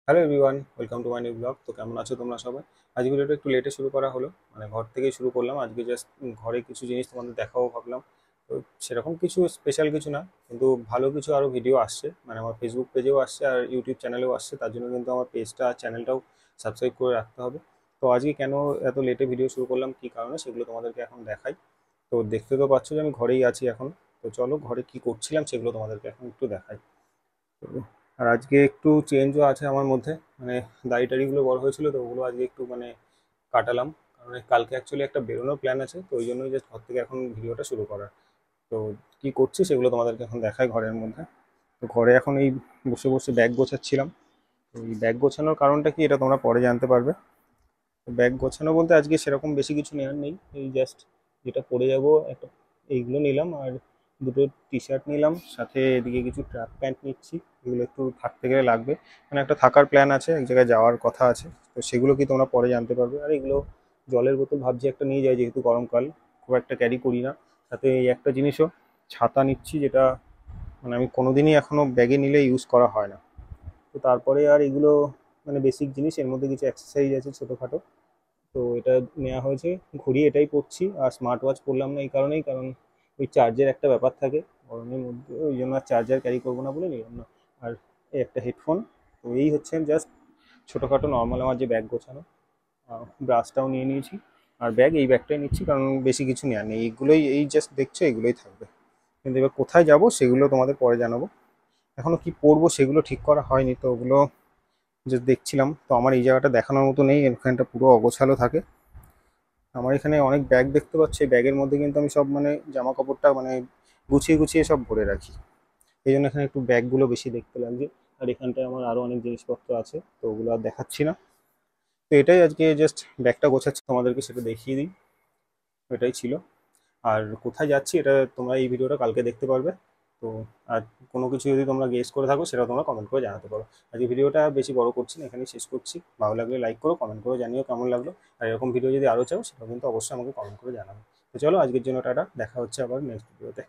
Hello everyone, welcome to my new blog. তো কেমন আছো তোমরা সবাই? আজকে ভিডিওটা একটু লেটে শুরু করা হলো, মানে ঘর থেকেই শুরু করলাম। আজকে জাস্ট ঘরে কিছু জিনিস তোমাদের দেখাবো ভাবলাম। তো সেরকম কিছু স্পেশাল কিছু না, কিন্তু ভালো কিছু আরও ভিডিও আসছে, মানে আমার ফেসবুক পেজেও আসছে আর ইউটিউব চ্যানেলেও আসছে। তার জন্য কিন্তু আমার পেজটা আর চ্যানেলটাও সাবস্ক্রাইব করে রাখতে হবে। তো আজকে কেন এত লেটে ভিডিও শুরু করলাম, কী কারণে, সেগুলো তোমাদেরকে এখন দেখাই। তো দেখতে তো পাচ্ছ যে আমি ঘরেই আছি এখন। তো চলো ঘরে কি করছিলাম সেগুলো তোমাদেরকে এখন একটু দেখাই। তো আর আজকে একটু চেঞ্জও আছে আমার মধ্যে, মানে দাড়ি টাড়িগুলো বড় হয়েছিল, তো ওগুলো আজকে একটু মানে কাটালাম। কারণ এই কালকে অ্যাকচুয়ালি একটা বেরোনোর প্ল্যান আছে, তো ওই জন্যই জাস্ট ঘর থেকে এখন ভিডিওটা শুরু করা। তো কি করছি সেগুলো তোমাদেরকে এখন দেখাই ঘরের মধ্যে। তো ঘরে এখন এই বসে বসে ব্যাগ গোছাচ্ছিলাম। তো এই ব্যাগ গোছানোর কারণটা কি, এটা তোমরা পরে জানতে পারবে। তো ব্যাগ গোছানো বলতে আজকে সেরকম বেশি কিছু নেওয়ার নেই, এই জাস্ট যেটা পরে যাব একটা, এইগুলো নিলাম। আর দুটো টি শার্ট নিলাম, সাথে এদিকে কিছু ট্র্যাক প্যান্ট নিচ্ছি। এগুলো একটু থাকতে গেলে লাগবে, মানে একটা থাকার প্ল্যান আছে, এক জায়গায় যাওয়ার কথা আছে। তো সেগুলো কি তোমরা পরে জানতে পারবে। আর এগুলো জলের বোতল ভাবছি একটা নিয়ে যাই, যেহেতু গরমকাল, খুব একটা ক্যারি করি না। সাথে এই একটা জিনিসও, ছাতা নিচ্ছি, যেটা মানে আমি কোনোদিনই এখনো ব্যাগে নিলে ইউজ করা হয় না। তো তারপরে আর এগুলো মানে বেসিক জিনিস, এর মধ্যে কিছু এক্সারসাইজ আছে ছোটোখাটো। তো এটা নেওয়া হয়েছে। ঘড়ি এটাই পরছি, আর স্মার্ট ওয়াচ পরলাম না এই কারণেই, কারণ ওই চার্জের একটা ব্যাপার থাকে গরমের মধ্যে, ওই জন্য আর চার্জার ক্যারি করবো না বলে নিলাম না। আর এই একটা হেডফোন। তো এই হচ্ছে জাস্ট ছোটোখাটো নর্মাল আমার যে ব্যাগ গোছানো। ব্রাশটাও নিয়ে নিয়েছি। আর ব্যাগ, এই ব্যাগটাই নিচ্ছি, কারণ বেশি কিছু নেওয়ার নেই, এইগুলোই, এই জাস্ট দেখছো এগুলোই থাকবে। কিন্তু এবার কোথায় যাব সেগুলো তোমাদের পরে জানাবো। এখনো কি পরবো সেগুলো ঠিক করা হয়নি, তো ওগুলো জাস্ট দেখছিলাম। তো আমার এই জায়গাটা দেখানোর মতো নেই, এখানটা পুরো অগোছালো থাকে। আমার এখানে অনেক ব্যাগ দেখতে পাচ্ছি, ব্যাগের মধ্যে কিন্তু আমি সব মানে জামা কাপড়টা মানে গুছিয়ে গুছিয়ে সব ভরে রাখি। এই জন্য এখানে একটু ব্যাগগুলো বেশি দেখতে লাগছে। আর এখানটায় আমার আরও অনেক জিনিসপত্র আছে, তো ওগুলো আর দেখাচ্ছি না। তো এটাই আজকে, জাস্ট ব্যাগটা গোছাচ্ছি, তোমাদেরকে সেটা দেখিয়ে দিই। এটাই ছিল। আর কোথায় যাচ্ছি এটা তোমরা এই ভিডিওটা কালকে দেখতে পারবে। তো আর কোনো কিছু যদি তোমরা গেস করে থাকো সেটা তোমরা কমেন্ট করে জানাতে পারো। আজকে ভিডিওটা বেশি বড় করছি না, এখানেই শেষ করছি। ভালো লাগলে লাইক করো, কমেন্ট করে জানিও কেমন লাগলো। আর এরকম ভিডিও যদি আরও চাও সেটাও কিন্তু অবশ্যই আমাকে কমেন্ট করে জানাবে। তো চলো আজকের জন্য টাটা, দেখা হচ্ছে আবার নেক্সট ভিডিওতে।